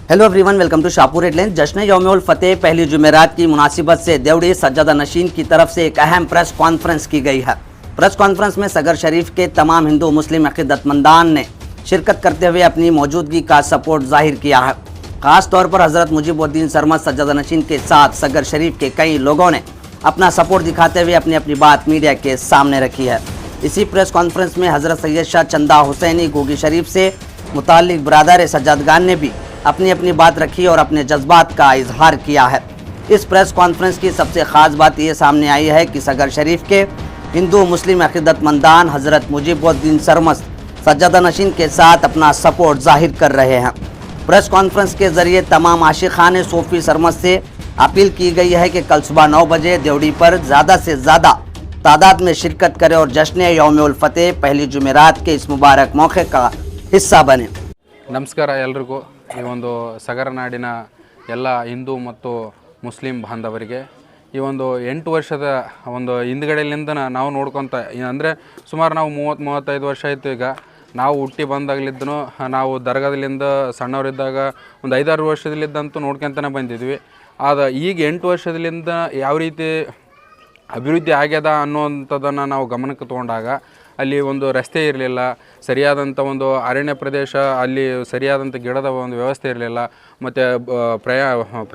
Hello everyone, welcome to Shahpur headline. जश्न यौम फतेह पहली जुमेरात की मुनासिबत से देवड़ी सज्जादा नशीन की तरफ से एक अहम प्रेस कॉन्फ्रेंस की गई है। प्रेस कॉन्फ्रेंस में सगर शरीफ के तमाम हिंदू मुस्लिम अक़ीदतमंदान ने शिरकत करते हुए अपनी मौजूदगी का सपोर्ट जाहिर किया है। ख़ास तौर पर हज़रत मुजीबुद्दीन सरमद सज्जादा नशीन के साथ सगर शरीफ के कई लोगों ने अपना सपोर्ट दिखाते हुए अपनी अपनी बात मीडिया के सामने रखी है। इसी प्रेस कॉन्फ्रेंस में हज़रत सैयद शाह चंदा हुसैनी गोगी शरीफ से मुताल्लिक बरादर सज्जादगान ने भी अपनी अपनी बात रखी और अपने जज्बात का इजहार किया है। इस प्रेस कॉन्फ्रेंस की सबसे ख़ास बात ये सामने आई है कि सगर शरीफ के हिंदू मुस्लिम अक़ीदतमंदान हज़रत मुजीबुद्दीन सरमद सज्जादा नशीन के साथ अपना सपोर्ट जाहिर कर रहे हैं। प्रेस कॉन्फ्रेंस के ज़रिए तमाम आशिक़ान सूफ़ी सरमद से अपील की गई है कि कल सुबह 9 बजे देवड़ी पर ज़्यादा से ज़्यादा तादाद में शिरकत करें और जश्न यौम फतेह पहली जुमेरात के इस मुबारक मौके का हिस्सा बने। ನಮಸ್ಕಾರ ಎಲ್ರಿಗೂ। ಈ ಒಂದು ಸಗರ ನಾಡಿನ ಎಲ್ಲ ಹಿಂದೂ ಮತ್ತು ಮುಸ್ಲಿಂ ಬಾಂಧವರಿಗೆ ಈ ಒಂದು 8 ವರ್ಷದ ಒಂದು ಹಿಂದ್ಗಡೆಯಿಂದ ನಾವು ನೋಡ್ಕೊತ ಅಂದರೆ ಸುಮಾರು ನಾವು 30-35 ವರ್ಷ ಆಯಿತು. ಈಗ ನಾವು ಹುಟ್ಟಿ ಬಂದಾಗಲಿದ್ದನು ನಾವು ದರ್ಗಾದಲ್ಲಿಂದ ಸಣ್ಣವರಿದ್ದಾಗ ಒಂದು 5-6 ವರ್ಷದಲ್ಲಿದ್ದಂತೂ ನೋಡ್ಕೊತಾನೆ ಬಂದಿದ್ವಿ. ಆದ ಈಗ 8 ವರ್ಷದಲ್ಲಿಂದ ಯಾವ ರೀತಿ ಅಭಿವೃದ್ಧಿ ಆಗ್ಯದ ಅನ್ನೋವಂಥದ್ದನ್ನು ನಾವು ಗಮನಕ್ಕೆ ತೊಗೊಂಡಾಗ ಅಲ್ಲಿ ಒಂದು ರಸ್ತೆ ಇರಲಿಲ್ಲ, ಸರಿಯಾದಂಥ ಒಂದು ಅರಣ್ಯ ಪ್ರದೇಶ, ಅಲ್ಲಿ ಸರಿಯಾದಂಥ ಗಿಡದ ಒಂದು ವ್ಯವಸ್ಥೆ ಇರಲಿಲ್ಲ, ಮತ್ತು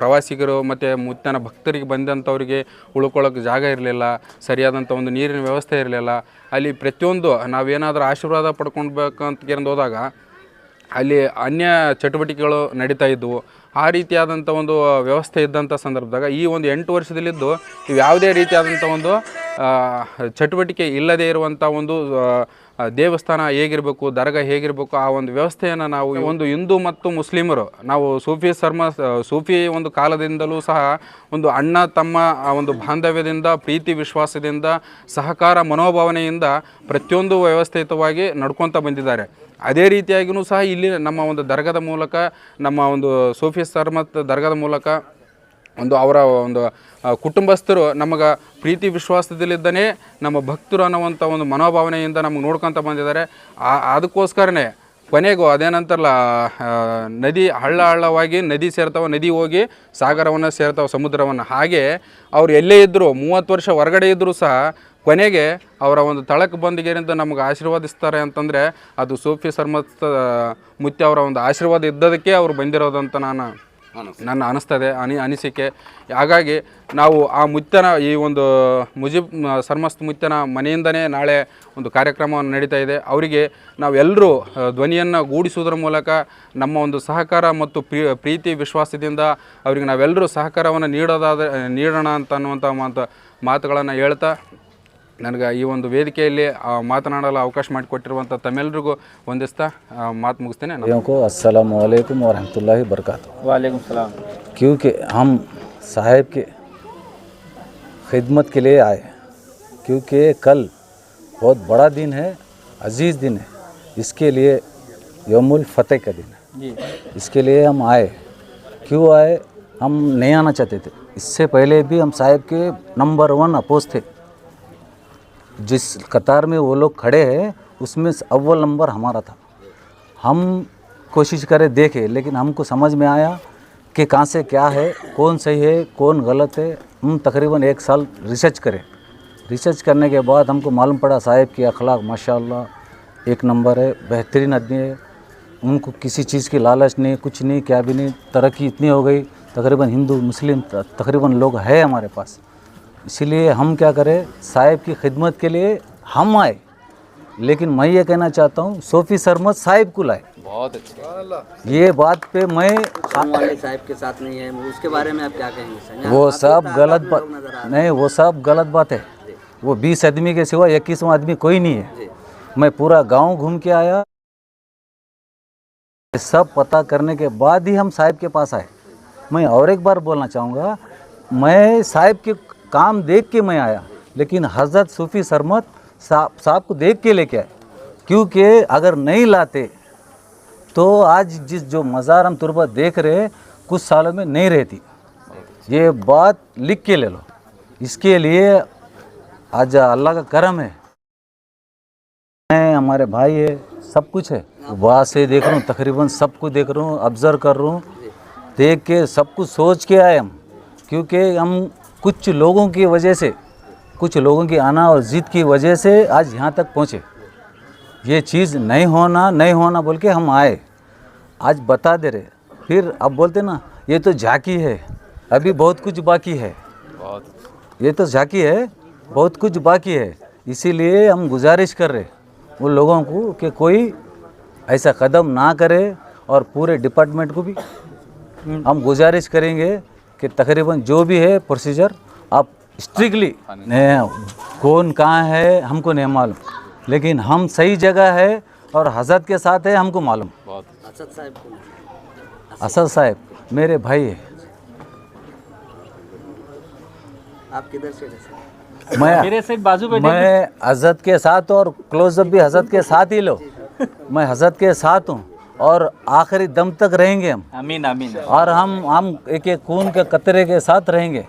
ಪ್ರವಾಸಿಗರು ಮತ್ತು ಮುತ್ತನ ಭಕ್ತರಿಗೆ ಬಂದಂಥವ್ರಿಗೆ ಉಳ್ಕೊಳ್ಳೋಕೆ ಜಾಗ ಇರಲಿಲ್ಲ, ಸರಿಯಾದಂಥ ಒಂದು ನೀರಿನ ವ್ಯವಸ್ಥೆ ಇರಲಿಲ್ಲ. ಅಲ್ಲಿ ಪ್ರತಿಯೊಂದು ನಾವೇನಾದರೂ ಆಶೀರ್ವಾದ ಪಡ್ಕೊಳ್ಬೇಕಂತ ಹೋದಾಗ ಅಲ್ಲಿ ಅನ್ಯ ಚಟುವಟಿಕೆಗಳು ನಡೀತಾ ಇದ್ದವು. ಆ ರೀತಿಯಾದಂಥ ಒಂದು ವ್ಯವಸ್ಥೆ ಇದ್ದಂಥ ಸಂದರ್ಭದಾಗ ಈ ಒಂದು 8 ವರ್ಷದಲ್ಲಿದ್ದು ಇವು ಯಾವುದೇ ರೀತಿಯಾದಂಥ ಒಂದು ಚಟುವಟಿಕೆ ಇಲ್ಲದೇ ಇರುವಂಥ ಒಂದು ದೇವಸ್ಥಾನ ಹೇಗಿರಬೇಕು, ದರ್ಗಾ ಹೇಗಿರಬೇಕು, ಆ ಒಂದು ವ್ಯವಸ್ಥೆಯನ್ನು ನಾವು ಒಂದು ಹಿಂದೂ ಮತ್ತು ಮುಸ್ಲಿಮರು ನಾವು ಸೂಫಿ ಒಂದು ಕಾಲದಿಂದಲೂ ಸಹ ಒಂದು ಅಣ್ಣ ತಮ್ಮ ಆ ಒಂದು ಬಾಂಧವ್ಯದಿಂದ, ಪ್ರೀತಿ ವಿಶ್ವಾಸದಿಂದ, ಸಹಕಾರ ಮನೋಭಾವನೆಯಿಂದ ಪ್ರತಿಯೊಂದು ವ್ಯವಸ್ಥಿತವಾಗಿ ನಡ್ಕೊತ ಬಂದಿದ್ದಾರೆ. ಅದೇ ರೀತಿಯಾಗಿಯೂ ಸಹ ಇಲ್ಲಿ ನಮ್ಮ ಒಂದು ದರ್ಗಾದ ಮೂಲಕ, ನಮ್ಮ ಒಂದು ಸೂಫಿ ಸರ್ಮತ್ ದರ್ಗಾದ ಮೂಲಕ ಒಂದು ಅವರ ಒಂದು ಕುಟುಂಬಸ್ಥರು ನಮಗೆ ಪ್ರೀತಿ ವಿಶ್ವಾಸದಲ್ಲಿದ್ದನೇ ನಮ್ಮ ಭಕ್ತರು ಅನ್ನುವಂಥ ಒಂದು ಮನೋಭಾವನೆಯಿಂದ ನಮಗೆ ನೋಡ್ಕೊತ ಬಂದಿದ್ದಾರೆ. ಅದಕ್ಕೋಸ್ಕರನೇ ಕೊನೆಗೂ ಅದೇನಂತಾರಲ್ಲ, ನದಿ ಹಳ್ಳವಾಗಿ ನದಿ ಸೇರ್ತಾವೆ, ನದಿ ಹೋಗಿ ಸಾಗರವನ್ನು ಸೇರ್ತಾವೆ, ಸಮುದ್ರವನ್ನು. ಹಾಗೆ ಅವ್ರು ಎಲ್ಲೇ ಇದ್ದರೂ 30 ವರ್ಷ ಹೊರಗಡೆ ಇದ್ದರೂ ಸಹ ಕೊನೆಗೆ ಅವರ ಒಂದು ತಳಕ್ಕೆ ಬಂದಿಗೆರಿಂದ ನಮಗೆ ಆಶೀರ್ವಾದಿಸ್ತಾರೆ ಅಂತಂದರೆ ಅದು ಸೂಫಿ ಸರ್ಮತ್ ಮುತ್ಯ ಅವರ ಒಂದು ಆಶೀರ್ವಾದ ಇದ್ದದಕ್ಕೆ ಅವರು ಬಂದಿರೋದಂತ ನನ್ನ ಅನಿಸ್ತದೆ ಅನಿಸಿಕೆ. ಹಾಗಾಗಿ ನಾವು ಆ ಮುತ್ಯನ ಈ ಒಂದು ಸರ್ಮತ್ ಮುತ್ಯನ ಮನೆಯಿಂದನೇ ನಾಳೆ ಒಂದು ಕಾರ್ಯಕ್ರಮವನ್ನು ನಡೀತಾ ಇದೆ. ಅವರಿಗೆ ನಾವೆಲ್ಲರೂ ಧ್ವನಿಯನ್ನು ಗೂಡಿಸುವುದರ ಮೂಲಕ ನಮ್ಮ ಒಂದು ಸಹಕಾರ ಮತ್ತು ಪ್ರೀತಿ ವಿಶ್ವಾಸದಿಂದ ಅವರಿಗೆ ನಾವೆಲ್ಲರೂ ಸಹಕಾರವನ್ನು ನೀಡೋಣ ಅಂತ ಅನ್ನುವಂಥ ಮಾತುಗಳನ್ನು ಹೇಳ್ತಾ ನನಗೆ ಈ ಒಂದು ವೇದಿಕೆಯಲ್ಲಿ ಮಾತನಾಡಲು ಅವಕಾಶ ಮಾಡಿಕೊಟ್ಟಿರುವಂಥ ತಮ್ಮೆಲ್ಲರಿಗೂ ವಂದಿಸ್ತಾ ಮಾತು ಮುಗಿಸ್ತೇನೆ. अस्सलामु अलैकुम व रहमतुल्लाहि बरकातहू। वालेकुम सलाम। क्योंकि हम साहिब के खिदमत के लिए आए, क्योंकि कल बहुत बड़ा दिन है, अजीज़ दिन है, इसके लिए यौमुल फतेह का दिन है जी। इसके लिए हम आए। क्यों आए? हम नहीं आना चाहते थे। इससे पहले भी हम साहिब के नंबर 1 अपोज थे। जिस कतार में वो लोग खड़े हैं उसमें अव्वल नंबर हमारा था। हम कोशिश करें देखे, लेकिन हमको समझ में आया कि कहाँ से क्या है, कौन सही है, कौन गलत है। हम तकरीबन 1 साल रिसर्च करें। रिसर्च करने के बाद हमको मालूम पड़ा साहिब की अखलाक माशाअल्लाह 1 नंबर है, बेहतरीन आदमी है। उनको किसी चीज़ की लालच नहीं, कुछ नहीं, क्या भी नहीं। तरक्की इतनी हो गई, तकरीबन हिंदू मुस्लिम तकरीबन लोग हैं हमारे पास। इसलिए हम क्या करें, साहिब की खिदमत के लिए हम आए। लेकिन मैं ये कहना चाहता हूँ सूफी सरमद साहिब को लाए। बहुत अच्छे। ये बात पे मैं साहिब के साथ नहीं है, उसके बारे में आप क्या कहेंगे? वो सब गलत बात नहीं, वो सब गलत बात है। वो 20 आदमी के सिवा 21वां आदमी कोई नहीं है। मैं पूरा गांव घूम के आया, सब पता करने के बाद ही हम साहिब के पास आए। मैं और एक बार बोलना चाहूँगा, मैं साहिब के काम देख के मैं आया, लेकिन हज़रत सूफी सरमद साहब को देख के लेके आए। क्योंकि अगर नहीं लाते तो आज जिस जो मज़ार हम तुरबत देख रहे हैं कुछ सालों में नहीं रहती। ये बात लिख के ले लो। इसके लिए आज अल्लाह का करम है, मैं हमारे भाई है, सब कुछ है। वहाँ से देख रहा हूँ, तकरीबन सब कुछ देख रहा हूँ, ऑब्ज़र्व कर रहा हूँ। देख के सब कुछ सोच के आए हम, क्योंकि हम कुछ लोगों की वजह से, कुछ लोगों की आना और ज़िद की वजह से आज यहाँ तक पहुँचे। ये चीज़ नहीं होना बोल के हम आए, आज बता दे रहे। फिर अब बोलते ना ये तो झांकी है, अभी बहुत कुछ बाकी है, ये तो झांकी है, बहुत कुछ बाकी है। इसीलिए हम गुजारिश कर रहे उन लोगों को कि कोई ऐसा कदम ना करे, और पूरे डिपार्टमेंट को भी हम गुजारिश करेंगे कि तकरीबन जो भी है प्रोसीजर आप स्ट्रिक्टली, कौन कहाँ है हमको नहीं मालूम, लेकिन हम सही जगह है और हजरत के साथ है हमको मालूम। असद साहब मेरे भाई है। आप किधर से? मेरे से बाजू पे मैं हजरत के साथ, और क्लोजअप भी हजरत के साथ ही लो। मैं हजरत के साथ हूँ और आखिरी दम तक रहेंगे हम। आमीन आमीन। और हम एक एक खून के कतरे के साथ रहेंगे।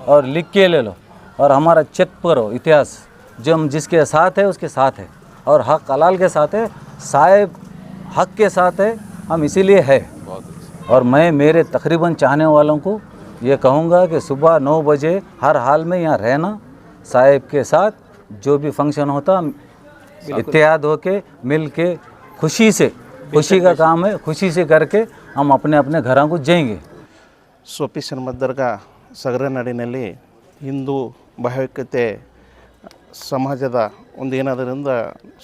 और लिख के ले लो और हमारा चेक करो इतिहास, जो हम जिसके साथ है उसके साथ है, और हक हलाल के साथ है, साहिब हक के साथ है, हम इसीलिए है। और मैं मेरे तकरीबन चाहने वालों को ये कहूँगा कि सुबह 9 बजे हर हाल में यहाँ रहना, साहिब के साथ जो भी फंक्शन होता इत्तेहाद होके मिल के खुशी से, खुशी का काम है, खुशी से करके हम अपने अपने घरों को जाएंगे। ಸೋಫಿ ಶರ್ಮದ್ ದರ್ಗಾ ಸಗರನಾಡಿನಲ್ಲಿ ಹಿಂದೂ ಭಾವೈಕ್ಯತೆ ಸಮಾಜದ ಒಂದು ಏನಾದರಿಂದ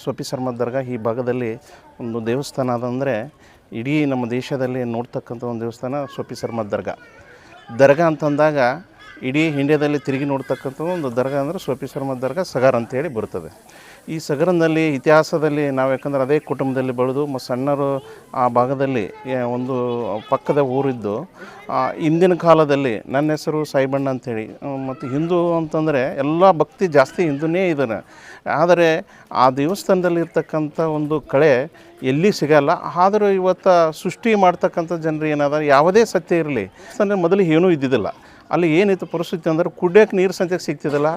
ಸೋಫಿ ಶರ್ಮದ್ ದರ್ಗಾ ಈ ಭಾಗದಲ್ಲಿ ಒಂದು ದೇವಸ್ಥಾನ ಅದಂದರೆ ಇಡೀ ನಮ್ಮ ದೇಶದಲ್ಲಿ ನೋಡ್ತಕ್ಕಂಥ ಒಂದು ದೇವಸ್ಥಾನ ಸೋಫಿ ಶರ್ಮದ್ ದರ್ಗಾ ಅಂತಂದಾಗ ಇಡೀ ಇಂಡಿಯಾದಲ್ಲಿ ತಿರುಗಿ ನೋಡ್ತಕ್ಕಂಥ ಒಂದು ದರ್ಗಾ ಅಂದರೆ ಸೋಫಿ ಶರ್ಮದ್ ದರ್ಗಾ ಸಗರ್ ಅಂತೇಳಿ ಬರ್ತದೆ. ಈ ಸಗರನಲ್ಲಿ ಇತಿಹಾಸದಲ್ಲಿ ನಾವು ಯಾಕಂದ್ರೆ ಅದೇ ಕುಟುಂಬದಲ್ಲಿ ಬೆಳೆದು ಸಣ್ಣರು ಆ ಭಾಗದಲ್ಲಿ ಒಂದು ಪಕ್ಕದ ಊರಿದ್ದು, ಇಂದಿನ ಕಾಲದಲ್ಲಿ ನನ್ನ ಹೆಸರು ಸಾಯಿಬಣ್ಣ ಅಂಥೇಳಿ, ಮತ್ತು ಹಿಂದೂ ಅಂತಂದರೆ ಎಲ್ಲ ಭಕ್ತಿ ಜಾಸ್ತಿ ಹಿಂದೂನೇ ಇದ್ದಾನೆ. ಆದರೆ ಆ ದೇವಸ್ಥಾನದಲ್ಲಿ ಇರ್ತಕ್ಕಂಥ ಒಂದು ಕಳೆ ಎಲ್ಲಿ ಸಿಗಲ್ಲ. ಆದರೂ ಇವತ್ತು ಸೃಷ್ಟಿ ಮಾಡ್ತಕ್ಕಂಥ ಜನರು ಏನಾದ ಯಾವುದೇ ಸತ್ಯ ಇರಲಿ, ಅಂದರೆ ಮೊದಲು ಏನೂ ಇದ್ದಿದ್ದಿಲ್ಲ. ಅಲ್ಲಿ ಏನಿತ್ತು ಪರಿಸ್ಥಿತಿ ಅಂದ್ರೆ ಕುಡಿಯೋಕೆ ನೀರು ಸಂತೆಗೆ ಸಿಗ್ತಿದ್ದಿಲ್ಲ,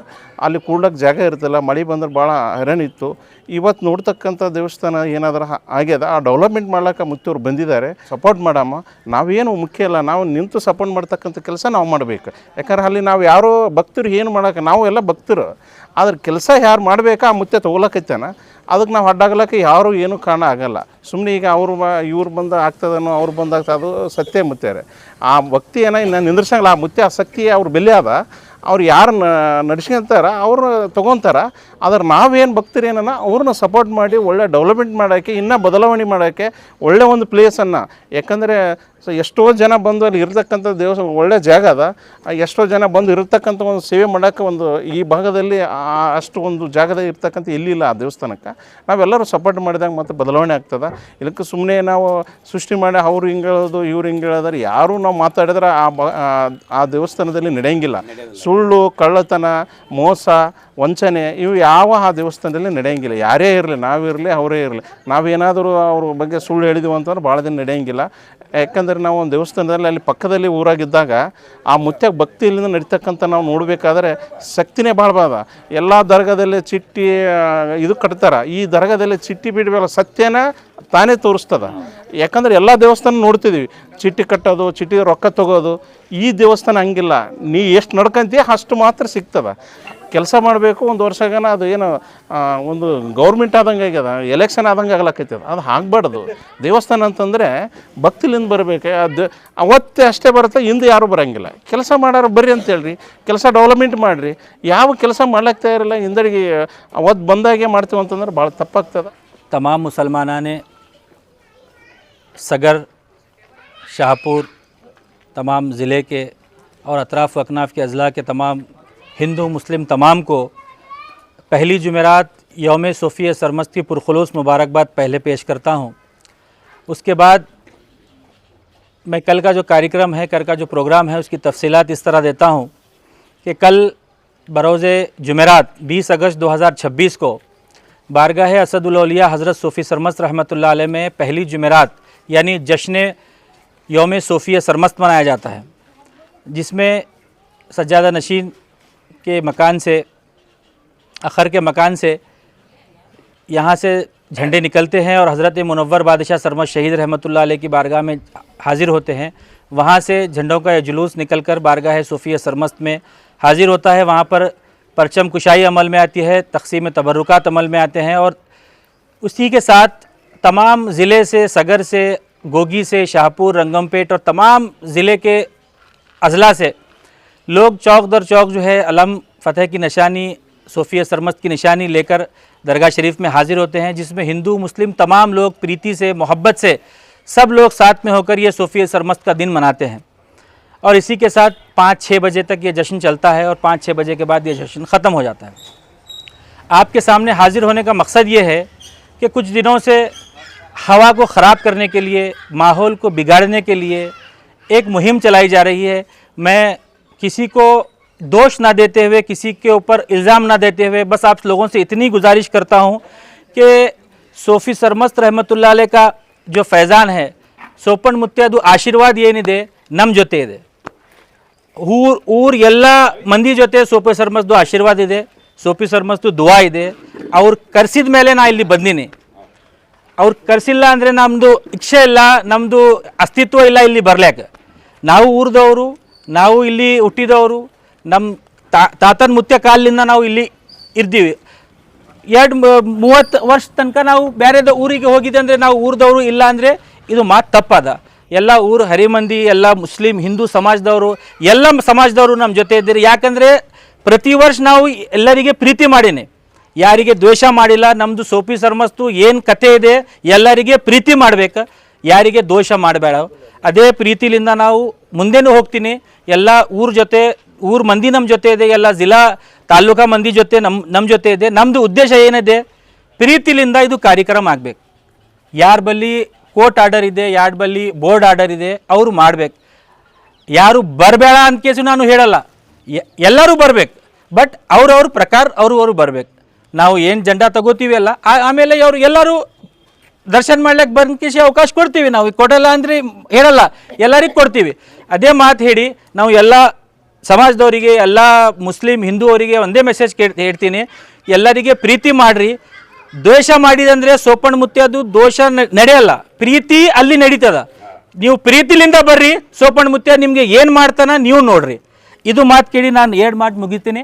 ಅಲ್ಲಿ ಕೂಡ್ಲಕ್ಕೆ ಜಾಗ ಇರ್ತಿಲ್ಲ, ಮಳೆ ಬಂದ್ರೆ ಭಾಳ ಹೈರಾಣ ಇತ್ತು. ಇವತ್ತು ನೋಡ್ತಕ್ಕಂಥ ದೇವಸ್ಥಾನ ಏನಾದರೂ ಆಗ್ಯದ, ಆ ಡೆವಲಪ್ಮೆಂಟ್ ಮಾಡ್ಲಿಕ್ಕೆ ಮುತ್ತೂರು ಬಂದಿದ್ದಾರೆ. ಸಪೋರ್ಟ್ ಮಾಡಮ್ಮ, ನಾವೇನು ಮುಖ್ಯ ಇಲ್ಲ, ನಾವು ನಿಂತು ಸಪೋರ್ಟ್ ಮಾಡ್ತಕ್ಕಂಥ ಕೆಲಸ ನಾವು ಮಾಡಬೇಕು. ಯಾಕಂದ್ರೆ ಅಲ್ಲಿ ನಾವು ಯಾರೋ ಭಕ್ತರು ಏನು ಮಾಡೋಕೆ, ನಾವು ಎಲ್ಲ ಭಕ್ತರು, ಆದ್ರೆ ಕೆಲಸ ಯಾರು ಮಾಡಬೇಕಾ ಆ ಮುತ್ತೆ ತೊಗೊಳಕೈತಾನ, ಅದಕ್ಕೆ ನಾವು ಅಡ್ಡಾಗಲಕ್ಕೆ ಯಾರೂ ಏನೂ ಕಾರಣ ಆಗಲ್ಲ. ಸುಮ್ಮನೆ ಈಗ ಇವ್ರು ಬಂದು ಆಗ್ತದನೋ ಅವ್ರು ಬಂದಾಗ್ತದೆ, ಅದು ಸತ್ಯ ಮುತ್ತಾರೆ. ಆ ಭಕ್ತಿ ಏನೋ ಇನ್ನು ನಿಂದ್ರಸಂಗಿಲ್ಲ. ಆ ಮುತ್ತೆ ಆ ಶಕ್ತಿ ಅವ್ರ ಬೆಲೆ ಅದ, ಅವ್ರು ಯಾರು ನಡ್ಸ್ಕೊಂತಾರ ಅವ್ರು ತೊಗೊತಾರ. ಆದ್ರೆ ನಾವೇನು ಭಕ್ತರೇನ ಅವ್ರನ್ನ ಸಪೋರ್ಟ್ ಮಾಡಿ ಒಳ್ಳೆ ಡೆವಲಪ್ಮೆಂಟ್ ಮಾಡೋಕ್ಕೆ, ಇನ್ನೂ ಬದಲಾವಣೆ ಮಾಡೋಕ್ಕೆ ಒಳ್ಳೆ ಒಂದು ಪ್ಲೇಸನ್ನು, ಯಾಕಂದರೆ ಎಷ್ಟೋ ಜನ ಬಂದು ಅಲ್ಲಿ ಇರ್ತಕ್ಕಂಥ ದೇವಸ್ಥಾನ ಒಳ್ಳೆ ಜಾಗ ಅದ, ಎಷ್ಟೋ ಜನ ಬಂದು ಇರತಕ್ಕಂಥ ಒಂದು ಸೇವೆ ಮಾಡೋಕ್ಕೆ ಒಂದು ಈ ಭಾಗದಲ್ಲಿ ಅಷ್ಟು ಒಂದು ಜಾಗದಾಗ ಇರ್ತಕ್ಕಂಥ ಎಲ್ಲಿಲ್ಲ ಆ ದೇವಸ್ಥಾನಕ್ಕೆ. ನಾವೆಲ್ಲರೂ ಸಪೋರ್ಟ್ ಮಾಡಿದಾಗ ಮತ್ತು ಬದಲಾವಣೆ ಆಗ್ತದೆ. ಇದಕ್ಕೆ ಸುಮ್ಮನೆ ನಾವು ಸೃಷ್ಟಿ ಮಾಡಿ ಅವ್ರು ಹಿಂಗೆ ಹೇಳೋದು ಇವ್ರು ಹಿಂಗೆ ಹೇಳೋದ್ರೆ ಯಾರೂ ನಾವು ಮಾತಾಡಿದ್ರೆ ಆ ದೇವಸ್ಥಾನದಲ್ಲಿ ನಡೆಯಂಗಿಲ್ಲ. ಸುಳ್ಳು, ಕಳ್ಳತನ, ಮೋಸ, ವಂಚನೆ ಇವು ಯಾವ ಆ ದೇವಸ್ಥಾನದಲ್ಲಿ ನಡೆಯಂಗಿಲ್ಲ. ಯಾರೇ ಇರಲಿ, ನಾವಿರಲಿ ಅವರೇ ಇರಲಿ, ನಾವೇನಾದರೂ ಅವ್ರ ಬಗ್ಗೆ ಸುಳ್ಳು ಹೇಳಿದೀವಿ ಅಂತಂದ್ರೆ ಭಾಳ ದಿನ ನಡೆಯಂಗಿಲ್ಲ. ಯಾಕಂದರೆ ನಾವು ಒಂದು ದೇವಸ್ಥಾನದಲ್ಲಿ ಅಲ್ಲಿ ಪಕ್ಕದಲ್ಲಿ ಊರಾಗಿದ್ದಾಗ ಆ ಮುತ್ಯಾಗ ಭಕ್ತಿಯಿಂದ ನಡೀತಕ್ಕಂಥ ನಾವು ನೋಡಬೇಕಾದ್ರೆ ಶಕ್ತಿನೇ ಭಾಳ ಎಲ್ಲ ದರ್ಗಾದಲ್ಲಿ ಚಿಟ್ಟಿ ಇದು ಕಟ್ತಾರೆ, ಈ ದರ್ಗಾದಲ್ಲಿ ಚಿಟ್ಟಿ ಬಿಡಬೇಕಲ್ಲ, ಸತ್ಯನ ತಾನೇ ತೋರಿಸ್ತದ. ಯಾಕಂದ್ರೆ ಎಲ್ಲ ದೇವಸ್ಥಾನ ನೋಡ್ತಿದ್ದೀವಿ, ಚಿಟ್ಟಿ ಕಟ್ಟೋದು, ಚಿಟ್ಟಿ ರೊಕ್ಕ ತೊಗೋದು. ಈ ದೇವಸ್ಥಾನ ಹಂಗಿಲ್ಲ, ನೀ ಎಷ್ಟು ನಡ್ಕೊಂತೀಯ ಅಷ್ಟು ಮಾತ್ರ ಸಿಗ್ತದೆ. ಕೆಲಸ ಮಾಡಬೇಕು, ಒಂದು ವರ್ಷಗನ ಅದು ಏನು ಒಂದು ಗೌರ್ಮೆಂಟ್ ಆದಂಗೆ ಆಗ್ಯದ, ಎಲೆಕ್ಷನ್ ಆದಂಗೆ ಆಗ್ಲಕ್ಕೈತದ. ಅದು ಆಗಬಾರ್ದು. ದೇವಸ್ಥಾನ ಅಂತಂದರೆ ಭಕ್ತಿಲಿಂದ ಬರಬೇಕು. ಅದು ಅವತ್ತೇ ಅಷ್ಟೇ ಬರುತ್ತೆ, ಹಿಂದೆ ಯಾರೂ ಬರೋಂಗಿಲ್ಲ. ಕೆಲಸ ಮಾಡೋರು ಬರ್ರಿ ಅಂತ ಹೇಳ್ರಿ, ಕೆಲಸ ಡೆವಲಪ್ಮೆಂಟ್ ಮಾಡಿರಿ. ಯಾವ ಕೆಲಸ ಮಾಡ್ಲಿಕ್ಕೆ ತಯಾರಿಲ್ಲ, ಹಿಂದಡಿಗೆ ಅವತ್ತು ಬಂದಾಗೆ ಮಾಡ್ತೀವಿ ಅಂತಂದ್ರೆ ಭಾಳ ತಪ್ಪಾಗ್ತದೆ. तमाम मुसलमाना ने सगर, शाहपुर, तमाम ज़िले के और अतराफ़ अकनाफ़ के अज़ला के तमाम हिंदू मुस्लिम तमाम को पहली जुमेरात यौम सोफ़ी सरमस्त की पुरखुलूस मुबारकबाद पहले पेश करता हूँ। उसके बाद मैं कल का जो कार्यक्रम है, कल का जो प्रोग्राम है, उसकी तफसीलात इस तरह देता हूँ कि कल बरोज़ जुमेरात 20 अगस्त 2026 को बारगाह असदुल औलिया हज़रत सोफ़ी सरमस्त रहमतुल्लाह अलैह में पहली जुमेरात यानी जश्न यौम सोफ़ी सरमस्त मनाया जाता है, जिसमें सज्जादा नशीन के मकान से, अखर के मकान से यहाँ से झंडे निकलते हैं और हज़रत मुनव्वर बादशाह सरमस्त शहीद रहमतुल्लाह अलैह की बारगाह में हाज़िर होते हैं। वहाँ से झंडों का जुलूस निकलकर बारगाह सूफिया सरमस्त में हाजिर होता है। वहाँ पर परचम कुशाई अमल में आती है, तक़सीम तबरुकात अमल में आते हैं और उसी के साथ तमाम ज़िले से, सगर से, गोगी से, शाहपुर, रंगमपेट और तमाम ज़िले के अजला से लोग चौक दर चौक जो है अलम फ़तह की निशानी, सूफिया सरमस्त की निशानी लेकर दरगाह शरीफ में हाजिर होते हैं, जिसमें हिंदू मुस्लिम तमाम लोग प्रीति से, मोहब्बत से सब लोग साथ में होकर ये सूफिया सरमस्त का दिन मनाते हैं। और इसी के साथ 5-6 बजे तक ये जश्न चलता है और 5-6 बजे के बाद ये जश्न ख़त्म हो जाता है। आपके सामने हाजिर होने का मकसद ये है कि कुछ दिनों से हवा को ख़राब करने के लिए, माहौल को बिगाड़ने के लिए एक मुहिम चलाई जा रही है। मैं किसी को दोष ना देते हुए, किसी के ऊपर इल्ज़ाम ना देते हुए बस आप लोगों से इतनी गुजारिश करता हूँ कि सूफी सरमस्त रहमतुल्लाह अलैह का जो फैज़ान है, सोपन मुत्यादु आशीर्वाद ಏನಿದೆ ನಮ್ಮ ಜೊತೆ ಇದೆ। ಊರ್ ಎಲ್ಲ ಮಂದಿ ಜೊತೆ ಸೋಫಿ ಸರ್ಮಸ್ದು ಆಶೀರ್ವಾದ ಇದೆ, ಸೋಫಿ ಸರ್ಮಸ್ದು ದುವಾ ಇದೆ। ಅವ್ರು ಕರೆಸಿದ ಮೇಲೆ ನಾ ಇಲ್ಲಿ ಬಂದೀನಿ। ಅವ್ರು ಕರೆಸಿಲ್ಲ ಅಂದರೆ ನಮ್ಮದು ಇಚ್ಛೆ ಇಲ್ಲ, ನಮ್ಮದು ಅಸ್ತಿತ್ವ ಇಲ್ಲ ಇಲ್ಲಿ ಬರ್ಲಿಕ್ಕೆ। ನಾವು ಊರ್ದವರು, ನಾವು ಇಲ್ಲಿ ಹುಟ್ಟಿದವರು, ನಮ್ಮ ತಾತನ ಮುತ್ಯ ಕಾಲಿನಿಂದ ನಾವು ಇಲ್ಲಿ ಇರ್ತೀವಿ। 2-30 ವರ್ಷ ತನಕ ನಾವು ಬೇರೆದ ಊರಿಗೆ ಹೋಗಿದ್ದೆ ಅಂದರೆ ನಾವು ಊರ್ದವರು ಇಲ್ಲ ಅಂದರೆ ಇದು ಮಾತು ತಪ್ಪದ। ಎಲ್ಲ ಊರು ಹರಿಮಂದಿ, ಎಲ್ಲ ಮುಸ್ಲಿಂ ಹಿಂದೂ ಸಮಾಜದವರು, ಎಲ್ಲ ಸಮಾಜದವರು ನಮ್ಮ ಜೊತೆ ಇದ್ದೀರಿ। ಯಾಕಂದರೆ ಪ್ರತಿ ವರ್ಷ ನಾವು ಎಲ್ಲರಿಗೆ ಪ್ರೀತಿ ಮಾಡೀನಿ, ಯಾರಿಗೆ ದ್ವೇಷ ಮಾಡಿಲ್ಲ। ನಮ್ಮದು ಸೋಫಿ ಸರ್ಮಸ್ತು ಏನು ಕತೆ ಇದೆ ಎಲ್ಲರಿಗೆ ಪ್ರೀತಿ ಮಾಡಬೇಕು, ಯಾರಿಗೆ ದೋಷ ಮಾಡಬೇಡ। ಅದೇ ಪ್ರೀತಿಲಿಂದ ನಾವು ಮುಂದೆನೂ ಹೋಗ್ತೀನಿ। ಎಲ್ಲ ಊರ ಜೊತೆ, ಊರು ಮಂದಿ ನಮ್ಮ ಜೊತೆ ಇದೆ, ಎಲ್ಲ ಜಿಲ್ಲಾ ತಾಲೂಕಾ ಮಂದಿ ಜೊತೆ ನಮ್ಮ ಜೊತೆ ಇದೆ। ನಮ್ಮದು ಉದ್ದೇಶ ಏನಿದೆ, ಪ್ರೀತಿಲಿಂದ ಇದು ಕಾರ್ಯಕ್ರಮ ಆಗಬೇಕು। ಯಾರ ಬಲ್ಲಿ ಕೋರ್ಟ್ ಆರ್ಡರ್ ಇದೆ, ಯಾರ ಬಲ್ಲಿ ಬೋರ್ಡ್ ಆರ್ಡರ್ ಇದೆ ಅವರು ಮಾಡಬೇಕು। ಯಾರು ಬರಬೇಡ ಅಂತ ಕೇಸು ನಾನು ಹೇಳಲ್ಲ, ಎಲ್ಲರೂ ಬರಬೇಕು, ಬಟ್ ಅವ್ರವ್ರ ಪ್ರಕಾರ ಅವರು ಬರಬೇಕು। ನಾವು ಏನು ಜೆಂಡಾ ತಗೋತೀವಿ ಅಲ್ಲ, ಆಮೇಲೆ ಅವರು ಎಲ್ಲರೂ ದರ್ಶನ ಮಾಡ್ಲಿಕ್ಕೆ ಬಂದ್ಕೇಸಿ ಅವಕಾಶ ಕೊಡ್ತೀವಿ। ನಾವು ಕೊಡಲ್ಲ ಅಂದರೆ ಹೇಳಲ್ಲ, ಎಲ್ಲರಿಗೆ ಕೊಡ್ತೀವಿ। ಅದೇ ಮಾತು ಹೇಳಿ ನಾವು ಎಲ್ಲ ಸಮಾಜದವರಿಗೆ, ಎಲ್ಲ ಮುಸ್ಲಿಂ ಹಿಂದೂ ಅವರಿಗೆ ಒಂದೇ ಮೆಸೇಜ್ ಹೇಳ್ತೀನಿ, ಎಲ್ಲರಿಗೆ ಪ್ರೀತಿ ಮಾಡಿರಿ। ದ್ವೇಷ ಮಾಡಿದಂದರೆ ಸೋಪಣ್ಣ ಮುತ್ಯಾದು ದೋಷ ನಡೆಯಲ್ಲ, ಪ್ರೀತಿ ಅಲ್ಲಿ ನಡೀತದ। ನೀವು ಪ್ರೀತಿಲಿಂದ ಬರ್ರಿ, ಸೋಪಣ್ಣ ಮುತ್ಯ ನಿಮಗೆ ಏನು ಮಾಡ್ತಾನೆ ನೀವು ನೋಡ್ರಿ। ಇದು ಮಾತು ಕೇಳಿ ನಾನು 2 ಮಾತು ಮುಗಿತೀನಿ।